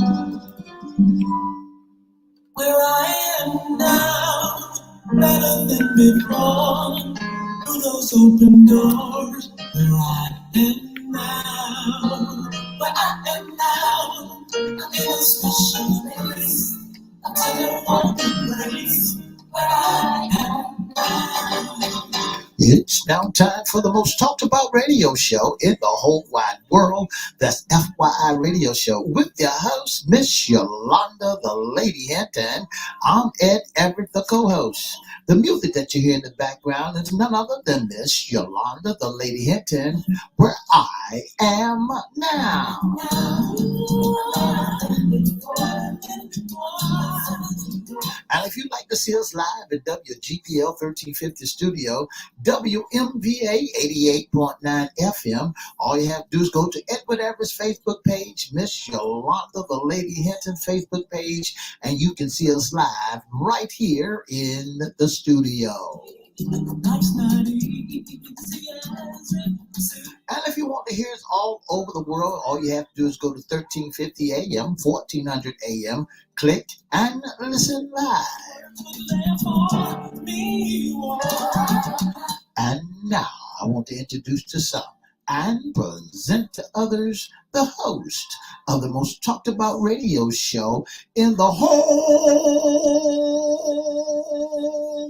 Where I am now, better than before. Through those open doors, where I am now, where I am now, I'm in a special place. I'm telling one place, where I am now. It's now time for the most talked about radio show in the whole wide world. That's FYI Radio Show with your host, Miss Yolanda, the Lady Hinton. I'm Ed Everett, the co-host. The music that you hear in the background is none other than Miss Yolanda, the Lady Hinton, where I am now. And if you'd like to see us live at WGPL 1350 Studio, WMVA 88.9 FM, all you have to do is go to Edward Everett's Facebook page, Miss Yolanda, the Lady Hinton Facebook page, and you can see us live right here in the studio. And if you want to hear us all over the world, all you have to do is go to 1350 AM, 1400 AM, click and listen live. And now I want to introduce to some and present to others the host of the most talked about radio show in the whole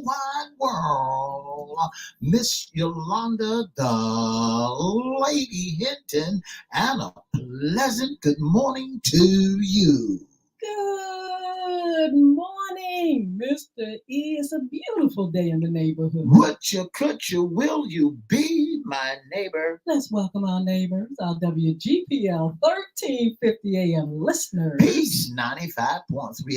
wide world, Miss Yolanda, the Lady Hinton, and a pleasant good morning to you. Good morning, Mr. E. It's a beautiful day in the neighborhood. Would you, could you, will you be my neighbor? Let's welcome our neighbors, our WGPL 1350 AM listeners. Peace 95.3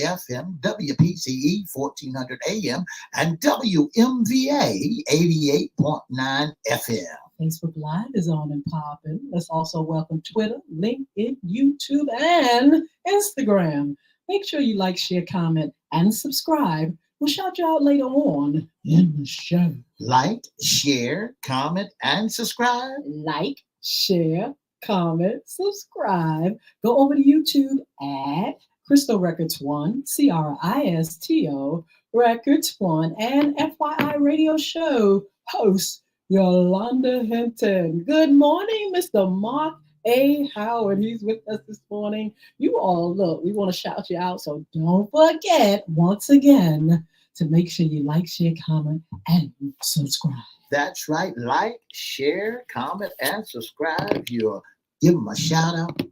FM, WPCE 1400 AM, and WMVA 88.9 FM. Facebook Live is on and popping. Let's also welcome Twitter, LinkedIn, YouTube, and Instagram. Make sure you like, share, comment, and subscribe. We'll shout you out later on in the show. Like, share, comment, and subscribe. Like, share, comment, subscribe. Go over to YouTube at Crystal Records 1, CRISTO Records 1, and FYI Radio Show host Yolanda Hinton. Good morning, Mr. Mark A. Howard. He's with us this morning. You all, look, we want to shout you out, so don't forget, once again, to make sure you like, share, comment, and subscribe. That's right. Like, share, comment, and subscribe. You'll give them a shout out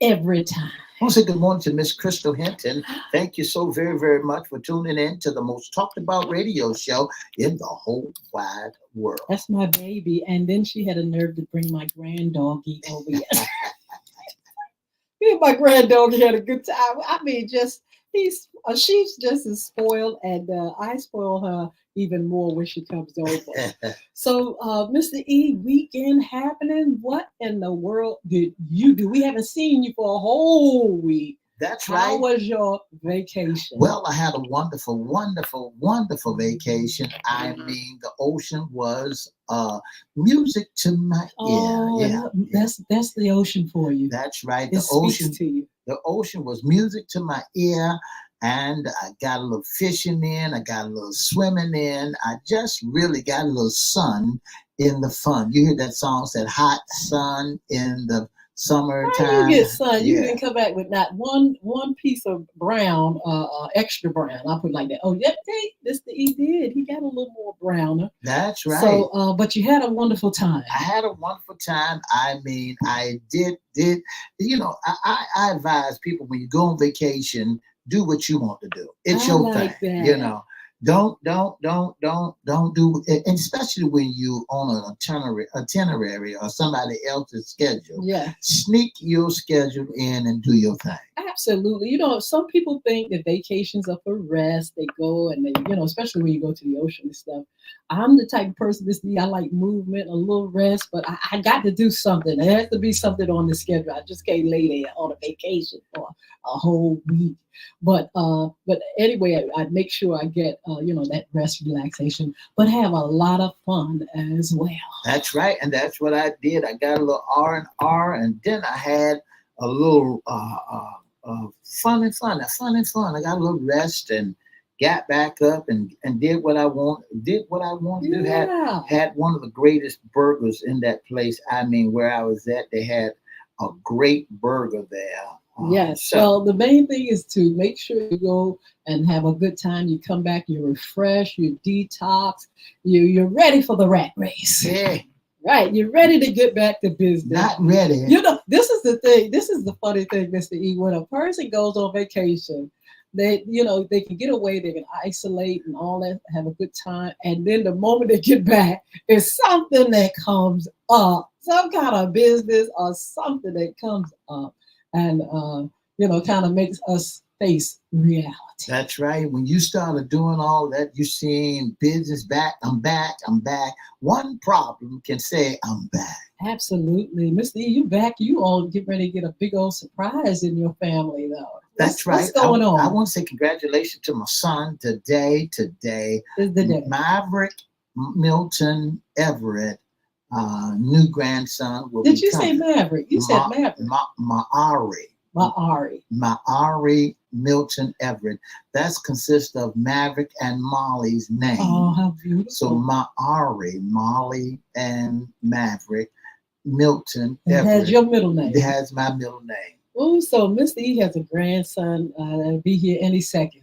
every time. I want to say good morning to Miss Crystal Hinton. Thank you so very, very much for tuning in to the most talked about radio show in the whole wide world. That's my baby. And then she had a nerve to bring my granddoggy over here. My granddoggy had a good time. I mean, she's just as spoiled, and I spoil her even more when she comes over. So, Mr. E, weekend happening. What in the world did you do? We haven't seen you for a whole week. That's right. How was your vacation? Well, I had a wonderful, wonderful, wonderful vacation. I mean, the ocean was music to my ear. Oh, yeah. That's the ocean for you. That's right. It speaks to you. The ocean was music to my ear. And I got a little fishing in. I got a little swimming in. I just really got a little sun in the fun. You hear that song said hot sun in the summertime? How you get sun? You didn't come back with not one piece of brown, extra brown. I'll put it like that. Oh, yeah, this the E did. He got a little more browner. That's right. So, but you had a wonderful time. I had a wonderful time. I mean, I did. You know, I advise people when you go on vacation, do what you want to do. It's your thing. That. You know, don't do it, and especially when you on an itinerary or somebody else's schedule. Yeah. Sneak your schedule in and do your thing. Absolutely. You know, some people think that vacations are for rest. They go and they, you know, especially when you go to the ocean and stuff. I'm the type of person, I like movement, a little rest, but I got to do something. There has to be something on the schedule. I just can't lay there on a vacation for a whole week. But anyway, I make sure I get, that rest, relaxation, but have a lot of fun as well. That's right. And that's what I did. I got a little R&R, and then I had a little fun and fun. I got a little rest and got back up and did what I wanted to do. Had one of the greatest burgers in that place. I mean, where I was at, they had a great burger there. Yes. So Well, the main thing is to make sure you go and have a good time. You come back, you're refreshed, you detox, you're ready for the rat race. yeah, Right. You're ready to get back to business. not ready. You know, this is the thing. This is the funny thing, Mr. E. When a person goes on vacation, they can get away, they can isolate and all that, have a good time. And then the moment they get back, it's something that comes up, some kind of business or something that comes up and, kind of makes us face reality. That's right. When you started doing all that, you seen business back. I'm back. I'm back. One problem can say I'm back. Absolutely. Mr. E, you back. You all get ready to get a big old surprise in your family, though. That's right. What's going on? I want to say congratulations to my son today. Today is the day. Maverick Milton Everette, new grandson. Did you say Maverick? You said Maverick. Ma'ari Milton Everett. That consists of Maverick and Molly's name. Oh, how beautiful. So Ma'ari, Molly and Maverick Milton Everett. It has your middle name. It has my middle name. Oh, so Mr. E has a grandson that'll be here any second.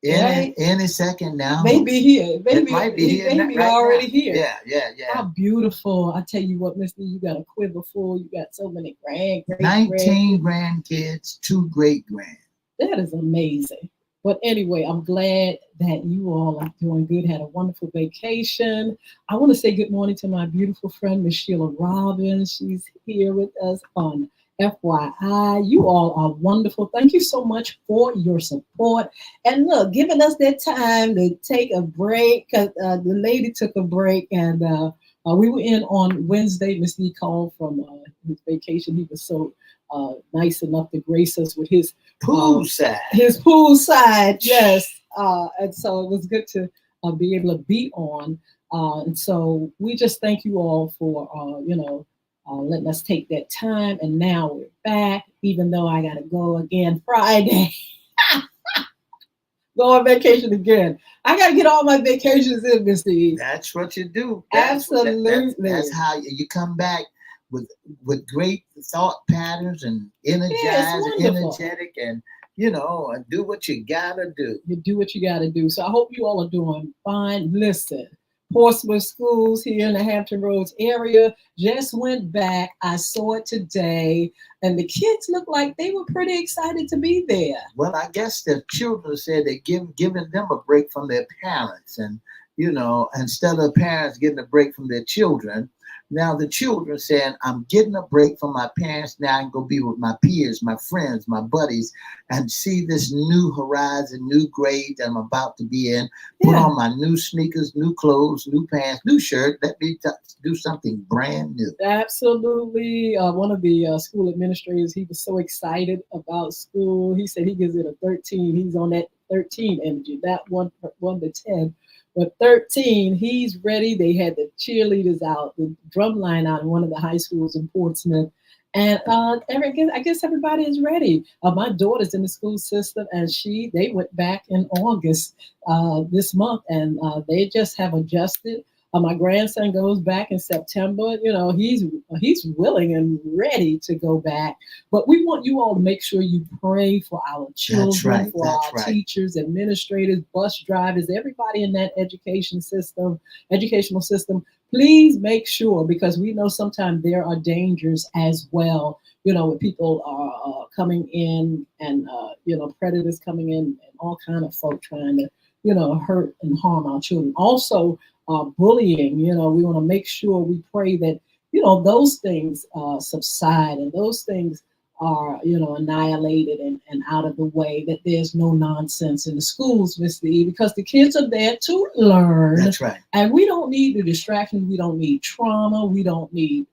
Any second now. Maybe here. Maybe it might be here. Maybe right already now. here. Yeah. How beautiful. I tell you what, Mr. E, you got a quiver full. You got so many 19 grandkids, 2 great-grands. That is amazing. But anyway, I'm glad that you all are doing good, had a wonderful vacation. I want to say good morning to my beautiful friend, Miss Sheila Robbins. She's here with us on FYI. You all are wonderful. Thank you so much for your support. And look, giving us that time to take a break. The lady took a break and we were in on Wednesday. Mr. E called from his vacation. He was so nice enough to grace us with his poolside. His poolside, yes. And so it was good to be able to be on. And so we just thank you all for, letting us take that time. And now we're back, even though I got to go again Friday. Go on vacation again. I got to get all my vacations in, Mr. E. That's what you do. Absolutely. That's how you come back with great thought patterns and energetic, and and do what you gotta do. You do what you gotta do. So I hope you all are doing fine. Listen, Portsmouth schools here in the Hampton Roads area just went back. I saw it today, and the kids look like they were pretty excited to be there. Well, I guess the children said they're giving them a break from their parents, and instead of parents getting a break from their children. Now the children saying, I'm getting a break from my parents. Now I can go be with my peers, my friends, my buddies, and see this new horizon, new grade that I'm about to be in. Put on my new sneakers, new clothes, new pants, new shirt. Let me do something brand new. Absolutely. One of the school administrators, he was so excited about school. He said he gives it a 13. He's on that 13 energy, that 1 to 10. But 13, he's ready. They had the cheerleaders out, the drum line out in one of the high schools in Portsmouth. And I guess everybody is ready. My daughter's in the school system, and they went back in August this month, and they just have adjusted. My grandson goes back in September. He's willing and ready to go back. But we want you all to make sure you pray for our children, for our teachers, administrators, bus drivers, everybody in that educational system. Please make sure, because we know sometimes there are dangers as well. When people are coming in and predators coming in and all kind of folk trying to hurt and harm our children. Also, bullying, we want to make sure we pray that, those things subside and those things are, annihilated and out of the way, that there's no nonsense in the schools, Mr. E, because the kids are there to learn. That's right. And we don't need the distractions. We don't need trauma. We don't need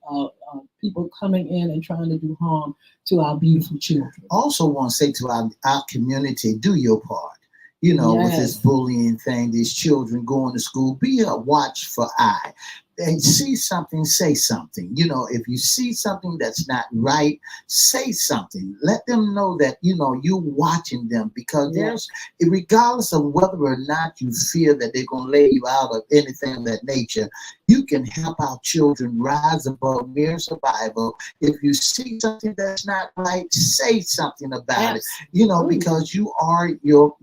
people coming in and trying to do harm to our beautiful children. Also want to say to our community, do your part. With this bullying thing, these children going to school, be a watchful eye. and see something, say something. If you see something that's not right, say something. Let them know that, you're watching them, because regardless of whether or not you fear that they're going to lay you out or anything of that nature, you can help our children rise above mere survival. If you see something that's not right, say something about it, because you are your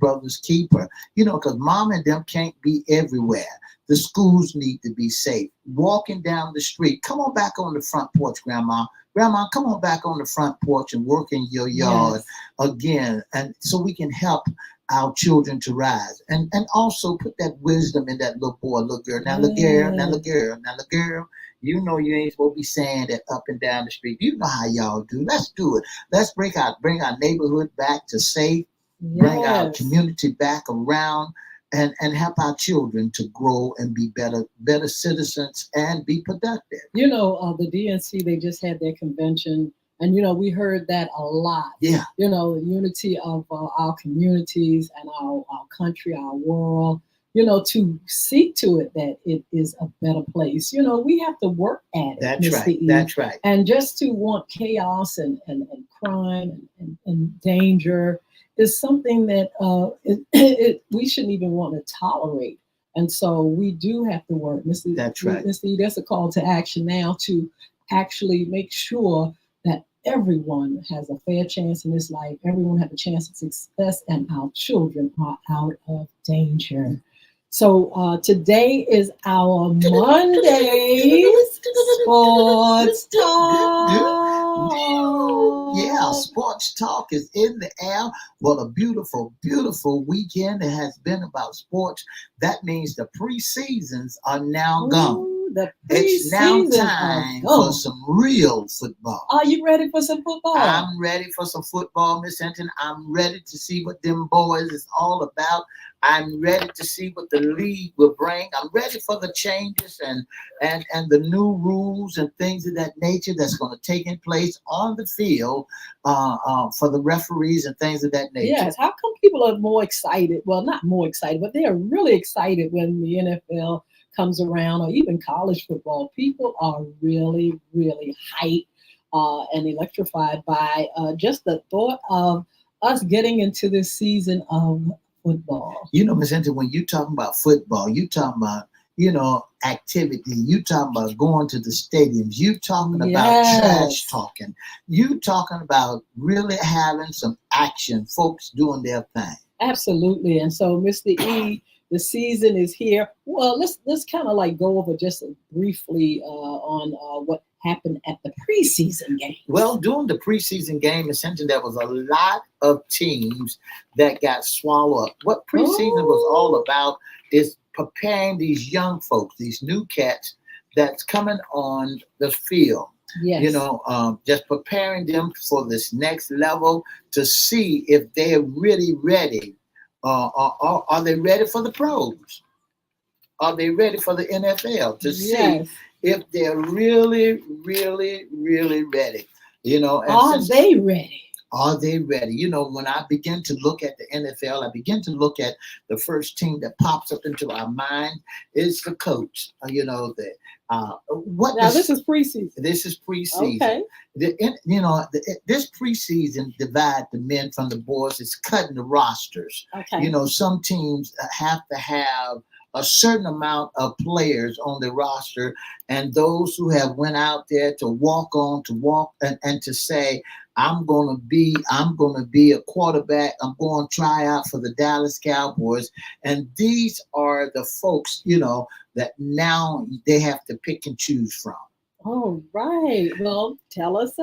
brother's keeper, because mom and them can't be everywhere. The schools need to be safe. Walking down the street, come on back on the front porch, Grandma. Grandma, come on back on the front porch and work in your yard again. And so we can help our children to rise. And also put that wisdom in that little boy, little girl. Now, little girl, now, little girl, now, little girl. You know you ain't supposed to be saying that up and down the street. You know how y'all do. Let's do it. Let's bring our neighborhood back to safe. Bring our community back around. And help our children to grow and be better citizens and be productive. The DNC, they just had their convention, and we heard that a lot. Yeah. The unity of our communities and our country, our world. To see to it that it is a better place. We have to work at it. That's right. E. That's right. And just to want chaos and crime and danger is something that we shouldn't even want to tolerate. And so we do have to work. That's right. Mr. E, that's a call to action now to actually make sure that everyone has a fair chance in this life. Everyone has a chance of success, and our children are out of danger. So today is our Monday Sports Talk. Yeah, Sports Talk is in the air. What a beautiful, beautiful weekend it has been about sports. That means the preseasons are now gone. It's now time for some real football. Are you ready for some football? I'm ready for some football, Miss Hinton. I'm ready to see what them boys is all about. I'm ready to see what the league will bring. I'm ready for the changes and the new rules and things of that nature that's going to take in place on the field for the referees and things of that nature. Yes. How come people are more excited? Well, not more excited, but they are really excited when the NFL comes around, or even college football. People are really, really hyped and electrified by just the thought of us getting into this season of football. Miss Hinton, when you talking about football, you talking about, activity. You talking about going to the stadiums. You talking about trash talking. You talking about really having some action, folks doing their thing. Absolutely. And so, Mr. E, the season is here. Well, let's kind of like go over just briefly on what happened at the preseason game. Well, during the preseason game, essentially there was a lot of teams that got swallowed up. What preseason was all about is preparing these young folks, these new cats that's coming on the field. Yes. Just preparing them for this next level to see if they're really ready. Are they ready for the pros? Are they ready for the NFL to see if they're really, really, really ready? Are they ready? Are they ready? When I begin to look at the NFL, I begin to look at the first team that pops up into our mind is the coach. Now this is preseason. This is preseason. Okay. This preseason divide the men from the boys. It's cutting the rosters. Okay. Some teams have to have a certain amount of players on the roster, and those who have went out there to walk and to say, I'm gonna be a quarterback. I'm going to try out for the Dallas Cowboys, and these are the folks that now they have to pick and choose from. Oh, right. Well, tell us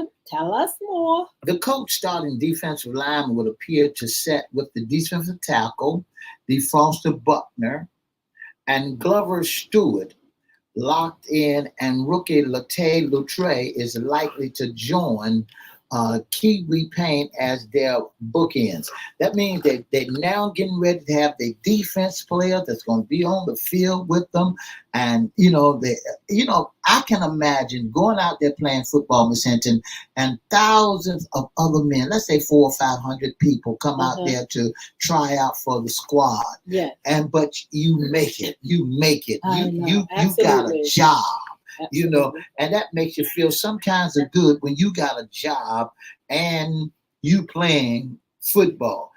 more. The coach starting defensive lineman would appear to set with the defensive tackle, DeFoster Buckner, and Glover Stewart locked in, and rookie Latte Loutre is likely to join kiwi paint as their bookends. That means they're now getting ready to have the defense player that's going to be on the field with them. And, I can imagine going out there playing football, Miss Hinton, and thousands of other men, let's say 400 or 500 people come out there to try out for the squad. Yes. But you make it. You got a job. And that makes you feel some kinds of good when you got a job and you playing football.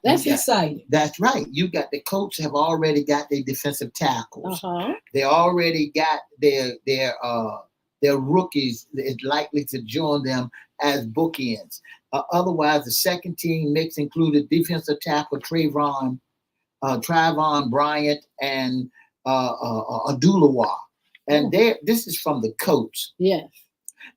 That's exciting. That's right. You got the coach have already got their defensive tackles. Uh-huh. They already got their rookies is likely to join them as bookends. Otherwise, the second team mix included defensive tackle Trayvon Bryant and Adulawa. And this is from the coach. Yes.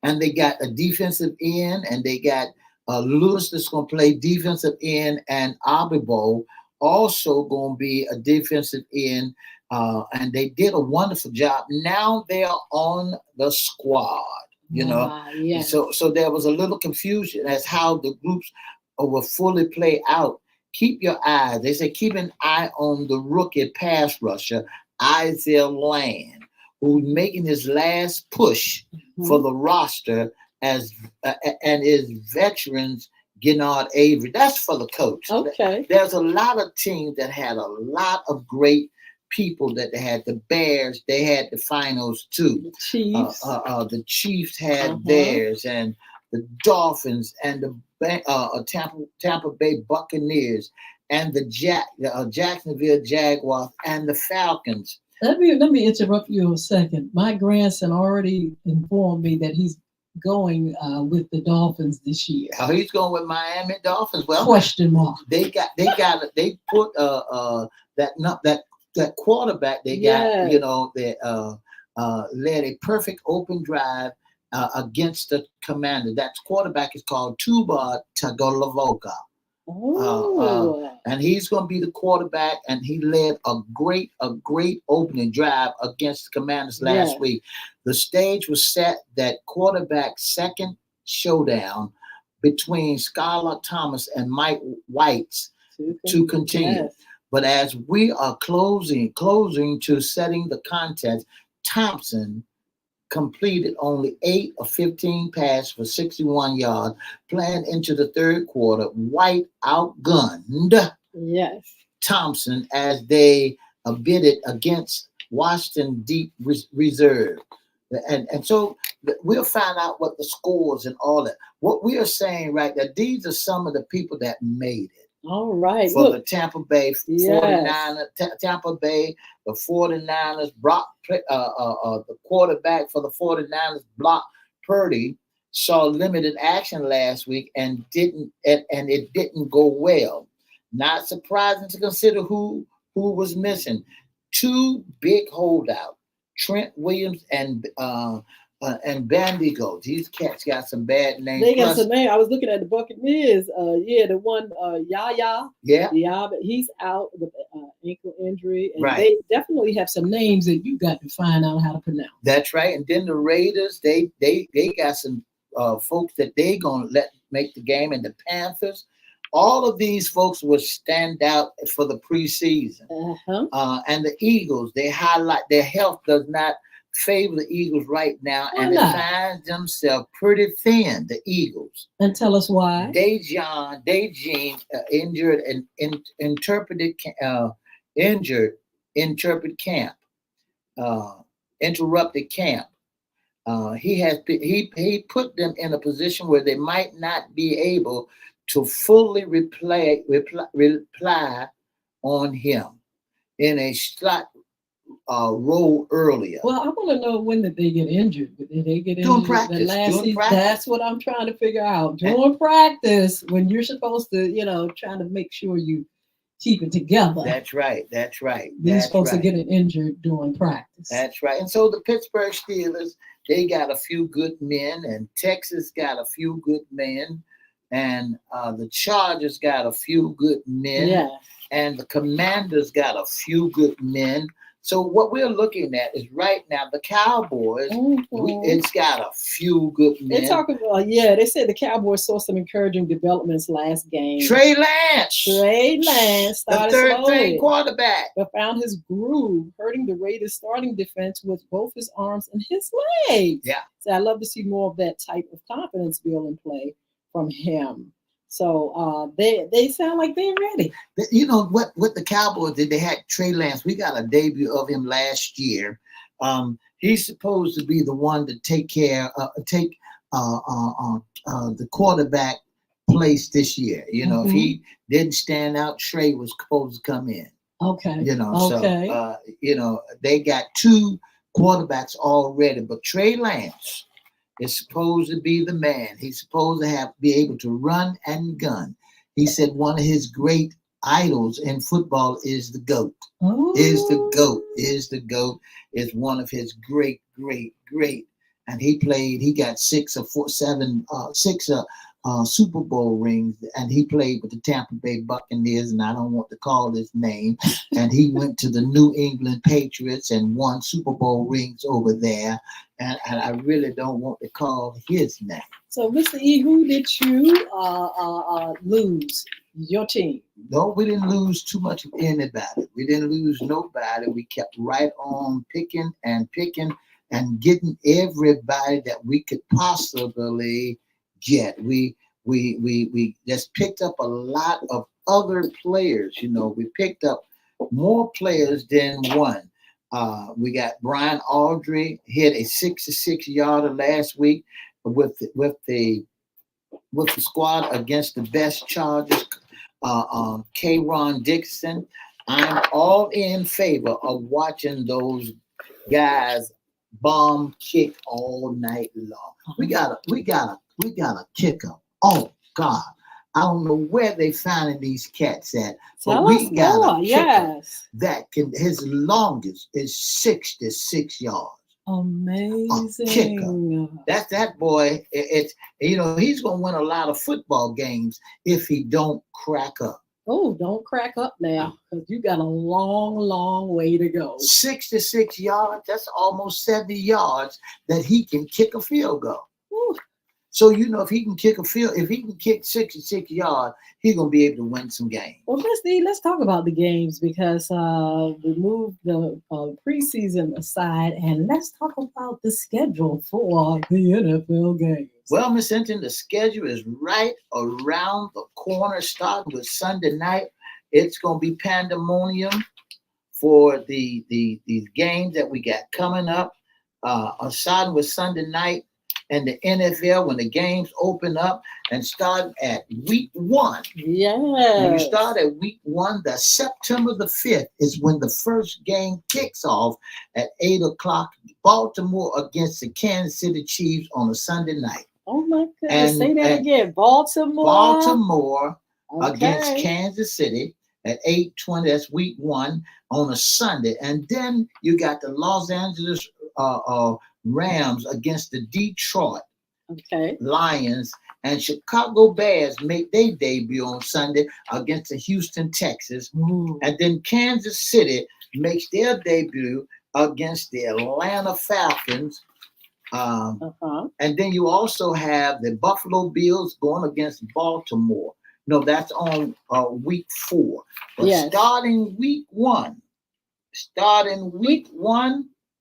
And they got a defensive end, and they got Lewis that's going to play defensive end, and Abibo also going to be a defensive end. And they did a wonderful job. Now they are on the squad, Yes. So there was a little confusion as how the groups will fully play out. Keep your eyes. They say keep an eye on the rookie pass rusher, Isaiah Land, who's making his last push for the roster and is veterans Gennard Avery. That's for the coach. Okay. There's a lot of teams that had a lot of great people that they had. The Bears, they had the finals too. The Chiefs. The Chiefs had theirs, and the Dolphins and the Tampa Bay Buccaneers and the Jacksonville Jaguars and the Falcons. Let me interrupt you a second. My grandson already informed me that he's going with the Dolphins this year. Oh, he's going with Miami Dolphins. Well, question mark. They put that quarterback they got. They led a perfect open drive against the Commander. That quarterback is called Tuba Tagovailoa. And he's going to be the quarterback, and he led a great opening drive against the Commanders last week. The stage was set that quarterback second showdown between Skylar Thomas and Mike Whites to continue. Yes. But as we are closing to setting the contest, Thompson completed only 8 of 15 passes for 61 yards. Playing into the third quarter, White outgunned Thompson as they bidded against Washington Deep Reserve. And so we'll find out what the scores and all that. What we are saying right now, these are some of the people that made it. All right. For the Tampa Bay 49ers, Tampa Bay, the 49ers, the quarterback for the 49ers, Brock Purdy, saw limited action last week and it didn't go well. Not surprising to consider who was missing. 2 big holdouts, Trent Williams and Bandigo. These cats got some bad names. They got some names. I was looking at the Buccaneers. The one Yaya. Yeah, but he's out with ankle injury. And they definitely have some names that you got to find out how to pronounce. That's right. And then the Raiders, they got some folks that they gonna let make the game, and the Panthers. All of these folks will stand out for the preseason. And the Eagles, they highlight their health does not favor the Eagles right now, and they find themselves pretty thin, the Eagles. And tell us why. Dejin injured and interrupted camp. He put them in a position where they might not be able to fully reply on him in a slot role earlier. Well, I want to know, when did they get injured? Did they get injured during practice? That's what I'm trying to figure out. During practice, when you're supposed to, trying to make sure you keep it together. That's right. These folks are getting injured during practice. That's right. And so the Pittsburgh Steelers, they got a few good men, and Texas got a few good men, and the Chargers got a few good men, and the Commanders got a few good men. So what we're looking at is right now the Cowboys. It's got a few good men. They talk about They said the Cowboys saw some encouraging developments last game. Trey Lance started the third slowly, string quarterback, but found his groove, hurting the Raiders' starting defense with both his arms and his legs. Yeah. So I love to see more of that type of confidence building play from him. So they sound like they're ready. You know what the Cowboys did? They had Trey Lance. We got a debut of him last year. He's supposed to be the one to take the quarterback place this year. You know, if he didn't stand out, Trey was supposed to come in. Okay. You know, so they got two quarterbacks already, but Trey Lance is supposed to be the man. He's supposed to be able to run and gun. He said one of his great idols in football is the GOAT. Is the GOAT is one of his great. And he got six Super Bowl rings, and he played with the Tampa Bay Buccaneers, and I don't want to call his name. And he went to the New England Patriots and won Super Bowl rings over there. And I really don't want to call his name. So, Mr. E, who did you lose? Your team? No, we didn't lose too much of anybody. We didn't lose nobody. We kept right on picking and getting everybody that we could possibly get. We just picked up a lot of other players. You know, we picked up more players than one. We got Brian Audrey hit a 66-yarder last week with the squad against the best Chargers. K-Ron Dixon. I'm all in favor of watching those guys bomb kick all night long. We got a kicker. Oh God, I don't know where they finding these cats at, but we got a kicker that his longest is 66 yards. Amazing. A kicker. That's that boy. He's gonna win a lot of football games if he don't crack up. Oh, don't crack up now, because you got a long way to go. 66 yards, that's almost 70 yards that he can kick a field goal. Ooh. So, if he can kick 66 yards, he's going to be able to win some games. Well, let's talk about the games, because we moved the preseason aside, and let's talk about the schedule for the NFL games. Well, Miss Hinton, the schedule is right around the corner, starting with Sunday night. It's going to be pandemonium for the games that we got coming up. Starting with Sunday night, and the NFL, when the games open up, and start at week 1. Yeah. When you start at week 1, the September the 5th is when the first game kicks off at 8 o'clock. Baltimore against the Kansas City Chiefs on a Sunday night. Oh my goodness! Say that again. Baltimore. Baltimore against Kansas City at 8:20. That's week 1 on a Sunday, and then you got the Los Angeles Rams against the Detroit Lions, and Chicago Bears make their debut on Sunday against the Houston Texans. And then Kansas City makes their debut against the Atlanta Falcons. And then you also have the Buffalo Bills going against Baltimore. No, that's on week 4. But starting week 1.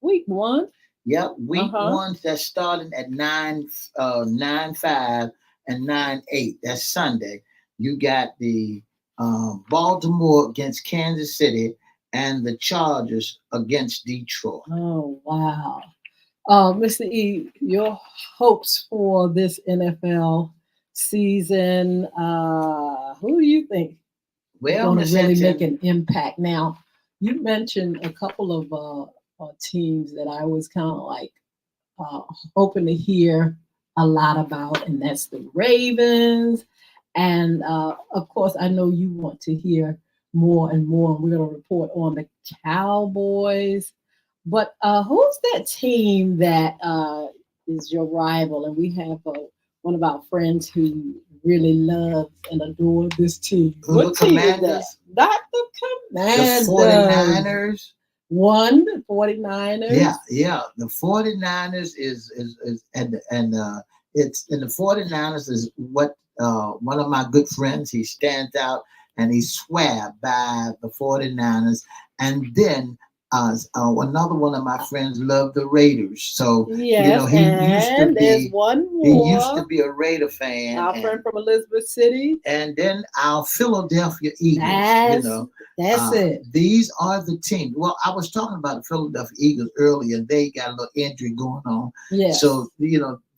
Week 1? Yep, week 1, that's starting at 9/5 and 9/8. That's Sunday. You got the Baltimore against Kansas City and the Chargers against Detroit. Oh, wow. Mr. E, your hopes for this NFL season, who do you think is going to really make an impact? Now, you mentioned a couple of teams that I was kind of like hoping to hear a lot about, and that's the Ravens. And of course, I know you want to hear more and more. We're going to report on the Cowboys. But who's that team that is your rival? And we have one of our friends who really loves and adores this team. What team is that? Not the Commanders. The 49ers? won the 49ers. Yeah. The 49ers is and it's and the 49ers is what one of my good friends, he stands out and he swear by the 49ers. And then another one of my friends loved the Raiders. So Yes, and there's one he used to more. be a Raider fan. Our friend from Elizabeth City. And then our Philadelphia Eagles, That's it. these are the teams. Well, I was talking about the Philadelphia Eagles earlier. They got a little injury going on. Yes. So,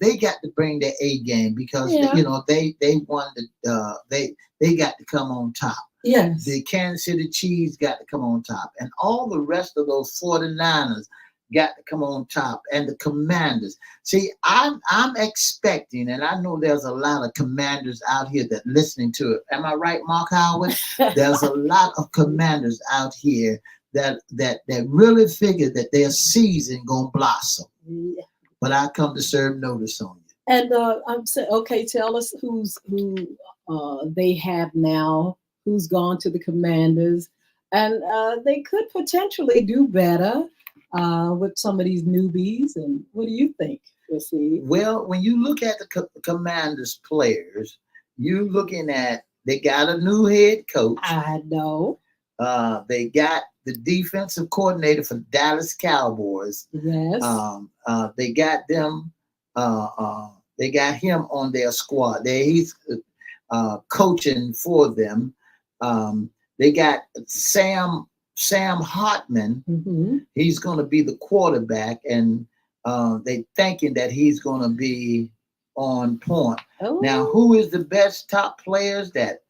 they got to bring their A game because, they won they got to come on top. Yes. The Kansas City Chiefs got to come on top. And all the rest of those 49ers got to come on top, and the Commanders. See, I'm expecting, and I know there's a lot of Commanders out here that listening to it. Am I right, Mark Howard? There's a lot of Commanders out here that really figure that their season gonna blossom. Yeah. But I come to serve notice on you. And I'm saying, okay, tell us who they have now, who's gone to the Commanders, and they could potentially do better with some of these newbies. And what do you think, Steve? Well, when you look at the Commanders players, you looking at they got a new head coach. I know. They got the defensive coordinator for Dallas Cowboys. Yes. They got them. They got him on their squad. He's coaching for them. They got Sam Hartman. Mm-hmm. He's going to be the quarterback, and they thinking that he's going to be on point. Oh. Now, who is the best top players that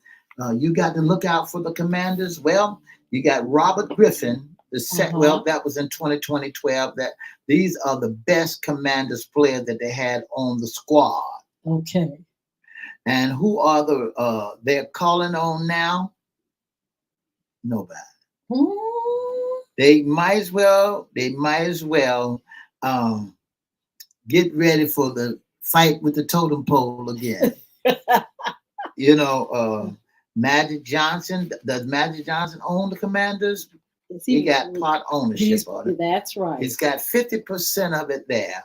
you got to look out for the Commanders? Well, you got Robert Griffin. Well, that was in 2012. That these are the best Commanders players that they had on the squad. Okay. And who are they're calling on now? Nobody. They might as well get ready for the fight with the totem pole again. Magic Johnson. Does Magic Johnson own the Commanders? He got part ownership on it. That's right. He's got 50% of it there.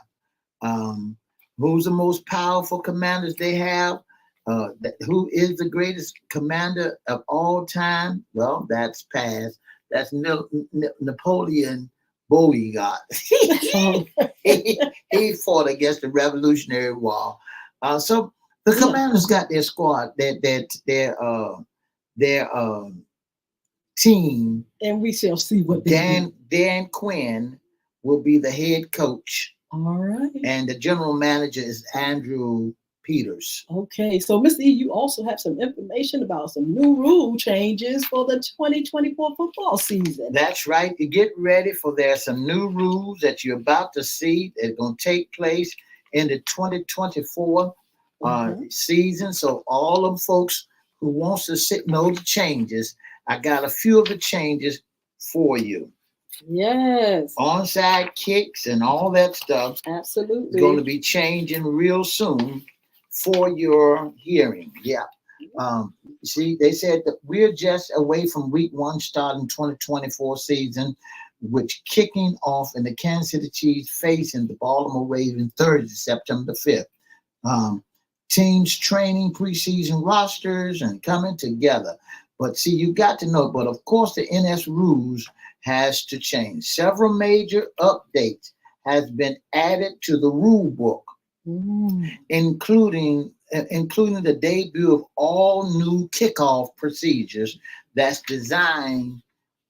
Who's the most powerful Commanders they have? Who is the greatest commander of all time? Well, that's past. That's Napoleon Bonaparte. he fought against the Revolutionary War. So the Commanders got their squad, their team. And we shall see what Dan Quinn will be the head coach. All right. And the general manager is Andrew Peters. Okay, so Mr. E, you also have some information about some new rule changes for the 2024 football season. That's right. You get ready for there's some new rules that you're about to see that are going to take place in the 2024 season. So all them folks who wants to know the changes, I got a few of the changes for you. Yes. Onside kicks and all that stuff. Absolutely. Is going to be changing real soon for your hearing. Yeah. See, they said that we're just away from week 1 starting 2024 season, which kicking off in the Kansas City Chiefs facing the Baltimore Ravens Thursday, September 5th. Teams training preseason rosters and coming together. But see, you got to know, but of course the NS rules has to change. Several major updates has been added to the rule book, including the debut of all new kickoff procedures that's designed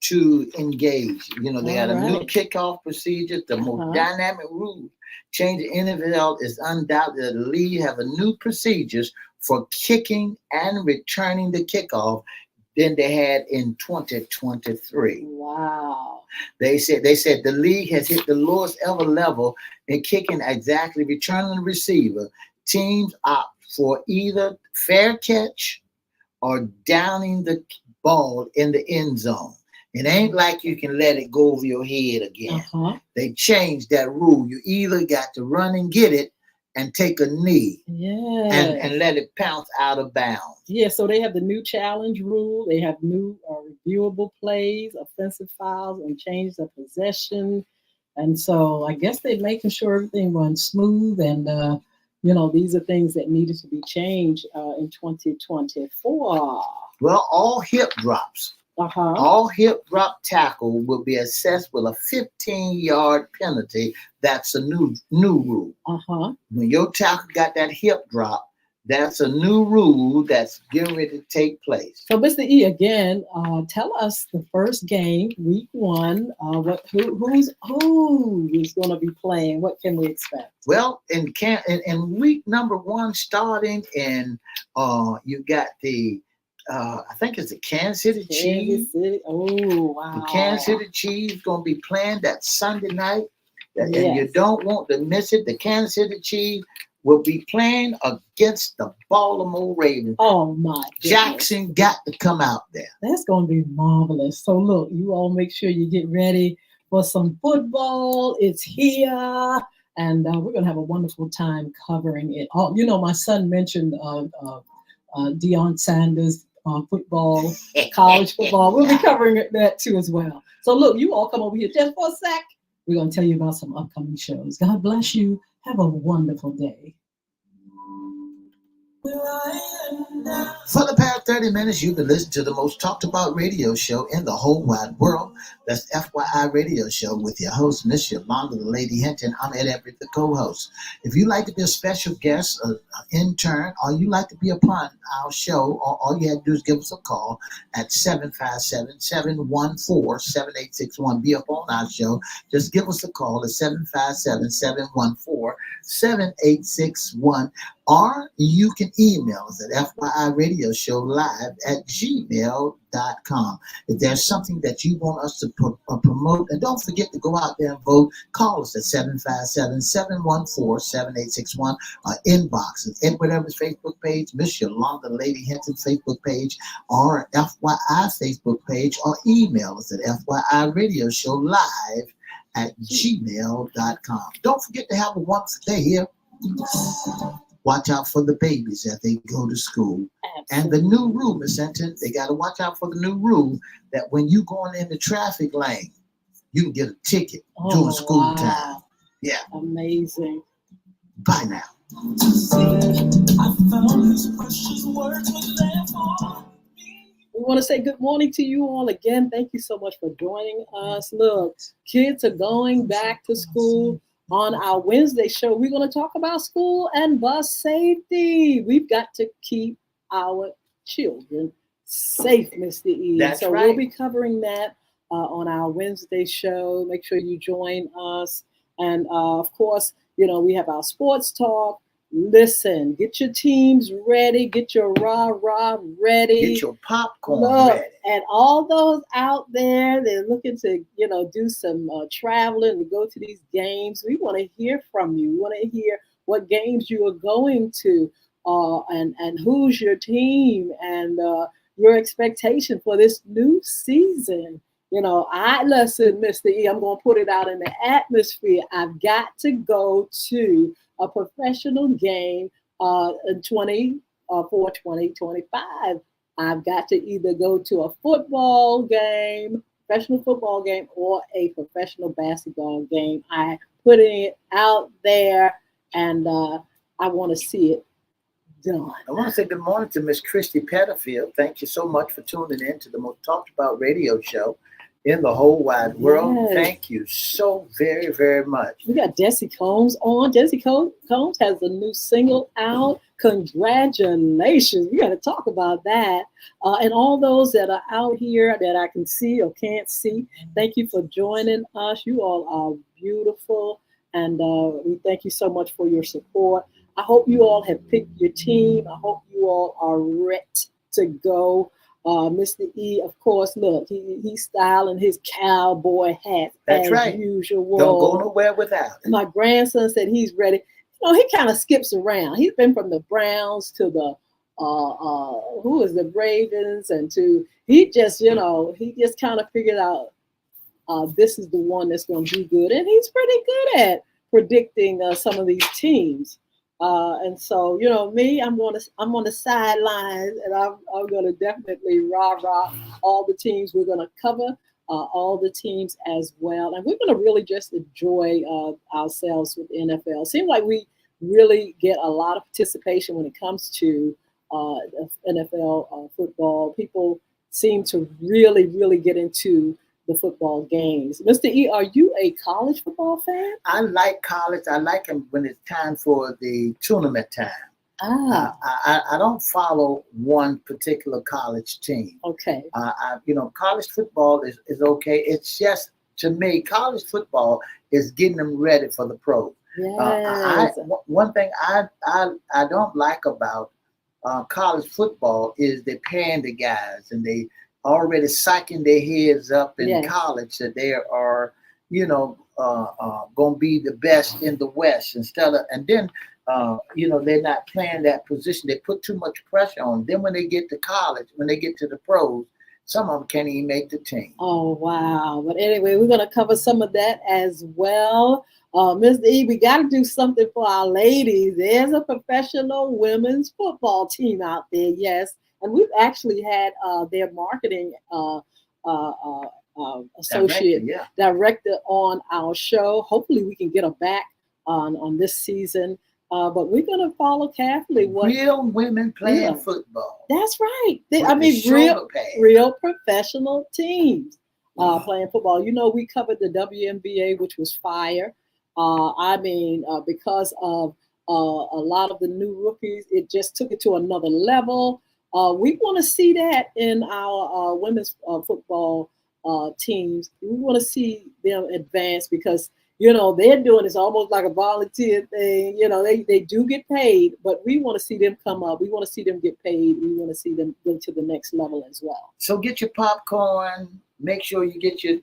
to engage. They had a new kickoff procedure, the most dynamic rule change in the NFL is undoubted that the league have a new procedures for kicking and returning the kickoff than they had in 2023. Wow. They said the league has hit the lowest ever level in kicking exactly returning the receiver. Teams opt for either fair catch or downing the ball in the end zone. It ain't like you can let it go over your head again. They changed that rule. You either got to run and get it and take a knee Yeah. and let it pounce out of bounds. Yeah, so they have the new challenge rule. They have new reviewable plays, offensive fouls, and change of possession. And so I guess they're making sure everything runs smooth. And, these are things that needed to be changed in 2024. Well, all hip drops, Uh-huh. all hip drop tackle will be assessed with a 15-yard penalty. That's a new rule. Uh-huh. When your tackle got that hip drop, that's a new rule that's getting ready to take place. So, Mr. E, again, tell us the first game, week one. Who's going to be playing? What can we expect? Well, in week number one, starting in, you got the, I think it's the Kansas City Chiefs. Oh, wow. The Kansas City Chiefs going to be playing that Sunday night, and Yes. you don't want to miss it. The Kansas City Chiefs will be playing against the Baltimore Ravens. Oh, my goodness. Jackson got to come out there. That's going to be marvelous. So, look, you all make sure you get ready for some football. It's here. And we're going to have a wonderful time covering it all. My son mentioned Deion Sanders football, college football. We'll be covering that too as well. So, look, you all come over here just for a sec. We're going to tell you about some upcoming shows. God bless you. Have a wonderful day. For the past 30 minutes, you've been listening to the most talked about radio show in the whole wide world. That's FYI Radio Show with your host, Miss Yolanda the Lady Hinton. I'm Everette, the co-host. If you'd like to be a special guest, an intern, or you'd like to be a part of our show, all you have to do is give us a call at 757-714-7861. Be up on our show. Just give us a call at 757-714-7861. Or you can email us at FYIRadiosHowLive@gmail.com. If there's something that you want us to promote, and don't forget to go out there and vote, call us at 757-714-7861 or inbox at Everette Everett's Facebook page, Miss Yolanda Lady Hinton's Facebook page, or FYI Facebook page, or email us at FYIRadiosHowLive@gmail.com. Don't forget to have a wonderful day here. Watch out for the babies as they go to school. Absolutely. And the new rule, Miss Hinton, they got to watch out for the new rule that when you going in the traffic lane, you can get a ticket during school time. Yeah. Amazing. Bye now. We want to say good morning to you all again. Thank you so much for joining us. Look, kids are going back to school. On our Wednesday show, we're going to talk about school and bus safety. We've got to keep our children safe, Mr. E. That's so right. We'll be covering that on our Wednesday show. Make sure you join us. And of course, we have our sports talk. Listen, get your teams ready. Get your rah-rah ready. Get your popcorn ready. And all those out there, they're looking to, do some traveling to go to these games. We want to hear from you. We want to hear what games you are going to and who's your team and your expectation for this new season. Listen, Mr. E, I'm going to put it out in the atmosphere. I've got to go to a professional game in 2025. I've got to either go to a football game, professional football game, or a professional basketball game. I putting it out there, and I want to see it done. I want to say good morning to Miss Christy Petterfield. Thank you so much for tuning in to the most talked about radio show in the whole wide world. Yes. Thank you so very, very much. We got Jesse Combs on. Jesse Combs has a new single out. Congratulations. We got to talk about that. And all those that are out here that I can see or can't see, thank you for joining us. You all are beautiful. And we thank you so much for your support. I hope you all have picked your team. I hope you all are ready to go. Mr. E, of course, look, he's styling his cowboy hat. That's as right. Usual. Don't go nowhere without it. My grandson said he's ready. He kind of skips around. He's been from the Browns to the the Ravens, and he just kind of figured out this is the one that's going to do good, and he's pretty good at predicting some of these teams. And so, me, I'm on the sidelines, and I'm gonna definitely rah all the teams. We're gonna cover all the teams as well, and we're gonna really just enjoy ourselves with the NFL. Seems like we really get a lot of participation when it comes to NFL football. People seem to really get into the football games. Mr. E, are you a college football fan? I like college. I like them when it's time for the tournament time. I don't follow one particular college team. Okay. College football is okay. It's just, to me, college football is getting them ready for the pros. Yes. One thing I don't like about college football is they're paying the guys, and they already psyching their heads up in Yes. college that they are, going to be the best in the West and then they're not playing that position. They put too much pressure on them. Then when they get to college, when they get to the pros, some of them can't even make the team. Oh, wow. But anyway, we're going to cover some of that as well. Ms. E, we got to do something for our ladies. There's a professional women's football team out there, yes. And we've actually had their marketing associate director on our show. Hopefully we can get her back on this season. But we're going to follow carefully what real women playing football. That's right. Real professional teams playing football. We covered the WNBA, which was fire. Because of a lot of the new rookies, it just took it to another level. We want to see that in our women's football teams. We want to see them advance because they're doing this almost like a volunteer thing. They do get paid, but we want to see them come up. We want to see them get paid. We want to see them go to the next level as well. So get your popcorn. Make sure you get your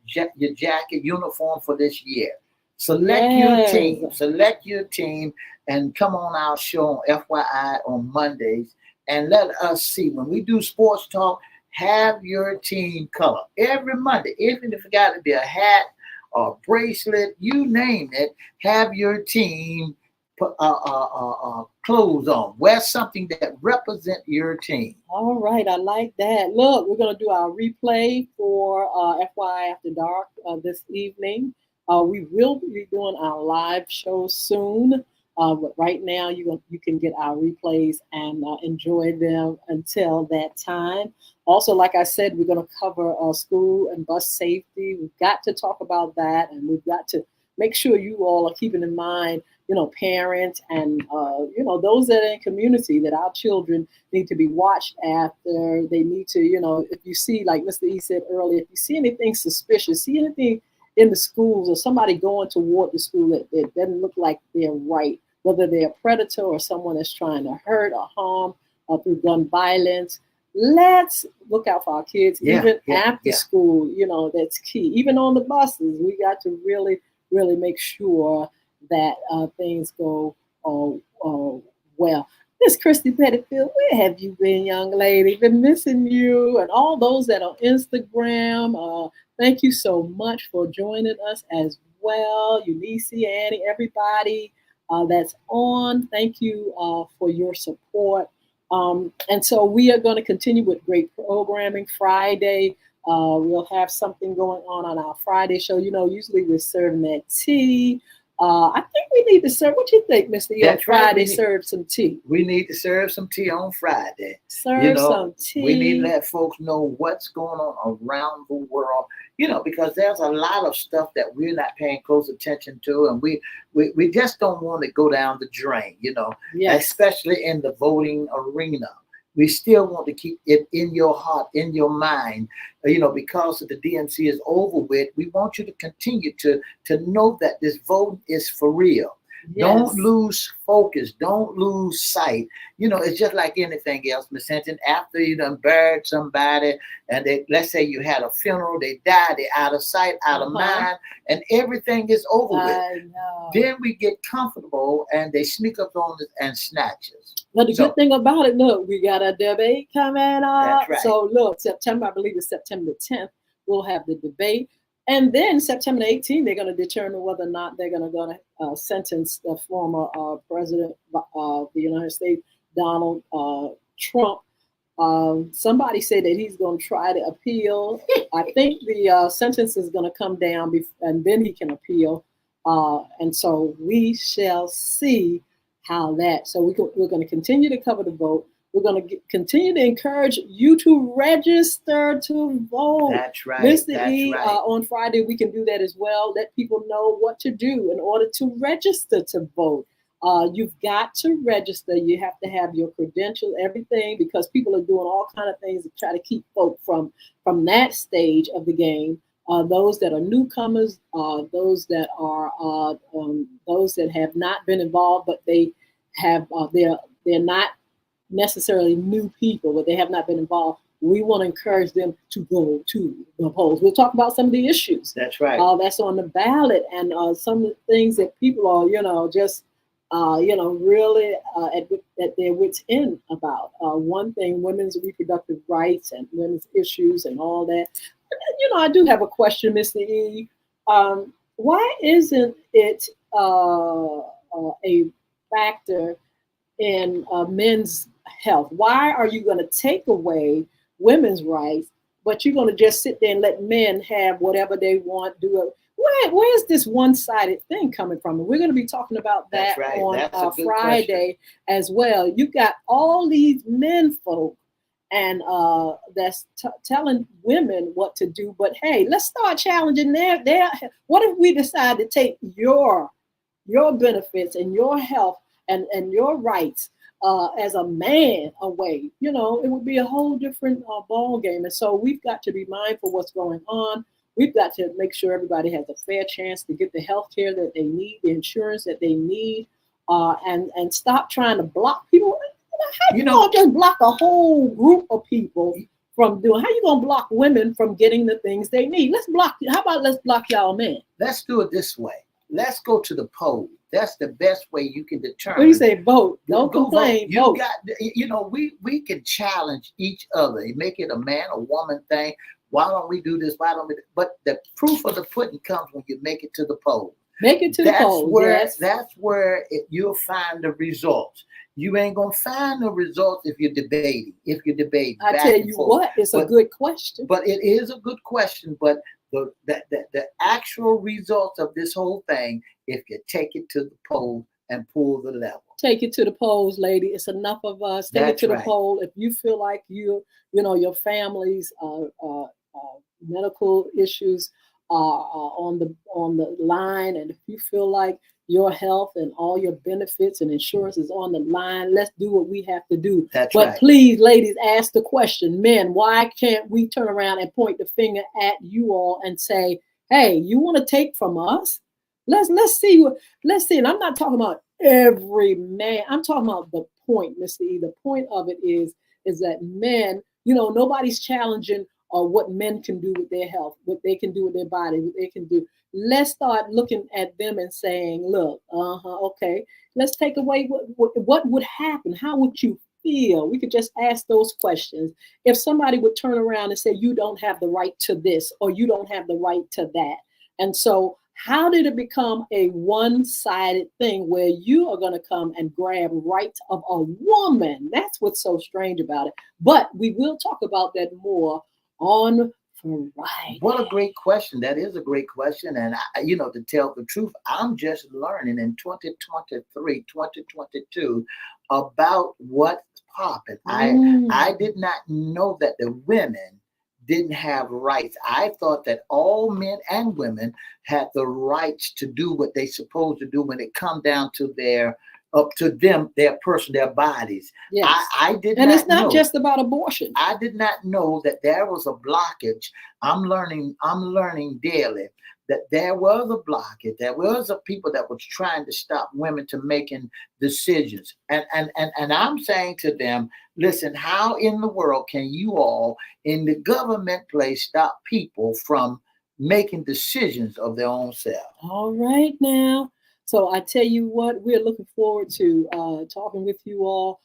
jacket uniform for this year. Select your team, and come on our show on FYI on Mondays, and let us see. When we do sports talk, have your team color every Monday. Even if it got to be a hat or bracelet, you name it, have your team clothes on. Wear something that represent your team. All right, I like that. Look, we're going to do our replay for FYI After Dark this evening. We will be doing our live show soon. But right now, you can get our replays and enjoy them until that time. Also, like I said, we're going to cover school and bus safety. We've got to talk about that, and we've got to make sure you all are keeping in mind, parents and, those that are in community, that our children need to be watched after. They need to, if you see, like Mr. E said earlier, if you see anything suspicious, see anything in the schools or somebody going toward the school that doesn't look like they're right, whether they're a predator or someone that's trying to hurt or harm through gun violence, let's look out for our kids after school. That's key. Even on the buses, we got to really make sure that things go well. Miss Christy Pettifield, where have you been, young lady? Been missing you. And all those that are on Instagram, thank you so much for joining us as well. Eunice, Annie, everybody that's on. Thank you for your support. And so we are going to continue with great programming. Friday, we'll have something going on our Friday show. Usually we're serving that tea. I think we need to serve. What you think, Mr. E? On Friday, serve some tea. We need to serve some tea on Friday. Serve some tea. We need to let folks know what's going on around the world. Because there's a lot of stuff that we're not paying close attention to, and we just don't want to go down the drain. Especially in the voting arena. We still want to keep it in your heart, in your mind, because the DNC is over with. We want you to continue to know that this vote is for real. Yes. Don't lose focus. Don't lose sight. It's just like anything else, Ms. Hinton. After you done buried somebody, and let's say you had a funeral, they died, they're out of sight, out of mind, and everything is over with. Then we get comfortable, and they sneak up on us and snatch us. But the good thing about it, look, we got a debate coming up. That's right. So look, September, I believe it's September 10th, we'll have the debate. And then September 18th, they're going to determine whether or not they're going to sentence the former president of the United States, Donald Trump. Somebody said that he's going to try to appeal. I think the sentence is going to come down, and then he can appeal. And so we shall see how that. So we're going to continue to cover the vote. We're going to continue to encourage you to register to vote. That's right. Mr. That's E, right. on Friday, we can do that as well. Let people know what to do in order to register to vote. You've got to register. You have to have your credentials, everything, because people are doing all kind of things to try to keep folk from that stage of the game. Those that are newcomers, those that have not been involved, but they have they're not necessarily new people, but they have not been involved. We want to encourage them to go to the polls. We'll talk about some of the issues. That's right. That's on the ballot, and some of the things that people are, just really at their wits' end about. One thing, women's reproductive rights and women's issues and all that. I do have a question, Mr. E. Why isn't it a factor in men's health? Why are you going to take away women's rights, but you're going to just sit there and let men have whatever they want, do it? Where's this one-sided thing coming from? And we're going to be talking about that on Friday as well. You've got all these men folk and that's telling women what to do. But hey, let's start challenging their. What if we decide to take your benefits and your health and your rights as a man away? It would be a whole different ball game. And so we've got to be mindful of what's going on. We've got to make sure everybody has a fair chance to get the health care that they need, the insurance that they need, and stop trying to block people. How you gonna just block a whole group of people from doing? How you gonna block women from getting the things they need? How about let's block y'all men? Let's do it this way. Let's go to the poll. That's the best way you can determine. When you say vote, don't complain. Vote. We can challenge each other. Make it a man or woman thing. Why don't we do this? Why don't we? But the proof of the pudding comes when you make it to the poll. Make it to the poll. That's where you'll find the results. You ain't gonna find the results if you're debating. I tell you what, it's a good question. But it is a good question. But the actual results of this whole thing, if you take it to the poll and pull the level. Take it to the polls, lady. It's enough of us. Take it to the poll. If you feel like your family's medical issues are on the line, and if you feel like your health and all your benefits and insurance is on the line, let's do what we have to do. But please, ladies, ask the question. Men, why can't we turn around and point the finger at you all and say, hey, you want to take from us? Let's see. And I'm not talking about every man. I'm talking about the point, Mr. E. The point of it is that men, nobody's challenging what men can do with their health, what they can do with their body, what they can do. Let's start looking at them and saying, look, okay, let's take away what would happen. How would you feel? We could just ask those questions. If somebody would turn around and say, you don't have the right to this, or you don't have the right to that. And so how did it become a one-sided thing where you are going to come and grab rights of a woman? That's what's so strange about it. But we will talk about that more on Friday. What a great question. That is a great question. And, to tell the truth, I'm just learning in 2023, 2022 about what's popping. I did not know that the women didn't have rights. I thought that all men and women had the rights to do what they supposed to do when it come down to their person, their bodies. Yes. I did and not it's not know, just about abortion. I did not know that there was a blockage. I'm learning daily that there was a blockage. There was a people that was trying to stop women to making decisions. And I'm saying to them, listen, how in the world can you all in the government place stop people from making decisions of their own self? All right now. So I tell you what, we're looking forward to talking with you all.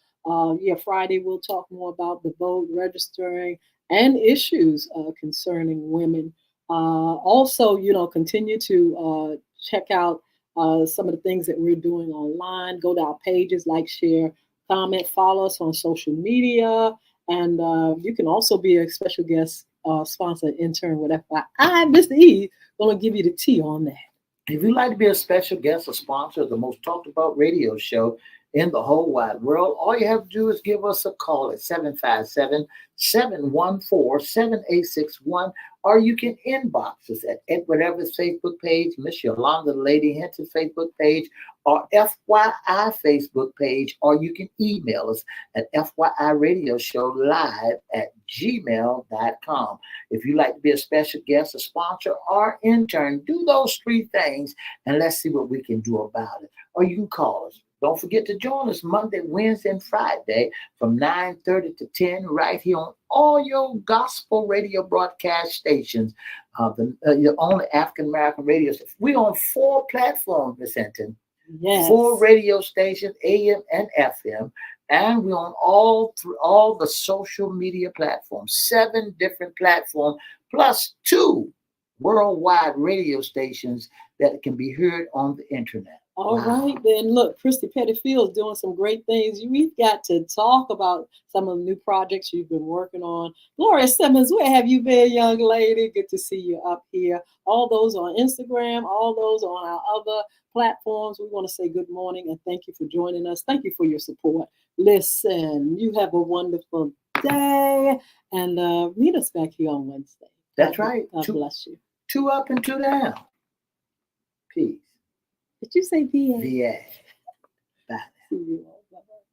Friday we'll talk more about the vote, registering, and issues concerning women. Also, continue to check out some of the things that we're doing online. Go to our pages, like, share, comment, follow us on social media. And you can also be a special guest sponsor intern with FYI. Mr. E going to give you the tea on that. If you'd like to be a special guest or sponsor of the most talked about radio show in the whole wide world, all you have to do is give us a call at 757-714-7861, or you can inbox us at Everette's Facebook page, Miss Yolanda Lady Hinton Facebook page, or FYI Facebook page, or you can email us at FYIRadiosHowLive@gmail.com. If you'd like to be a special guest, a sponsor, or intern, do those three things and let's see what we can do about it. Or you can call us. Don't forget to join us Monday, Wednesday, and Friday from 9:30 to 10 right here on all your gospel radio broadcast stations. Your only African American radio station. We're on 4 platforms, Miss Hinton. Yes. 4 radio stations, AM and FM. And we're on all the social media platforms, 7 different platforms, plus 2 worldwide radio stations that can be heard on the internet. All right, then look, Christy Pettyfield is doing some great things. We've got to talk about some of the new projects you've been working on. Gloria Simmons, where have you been, young lady? Good to see you up here. All those on Instagram, all those on our other platforms. We want to say good morning and thank you for joining us. Thank you for your support. Listen, you have a wonderful day, and meet us back here on Wednesday. That's right. God bless you. 2 up and 2 down. Peace. Did you say VA? VA. Bye. See you all. Bye-bye.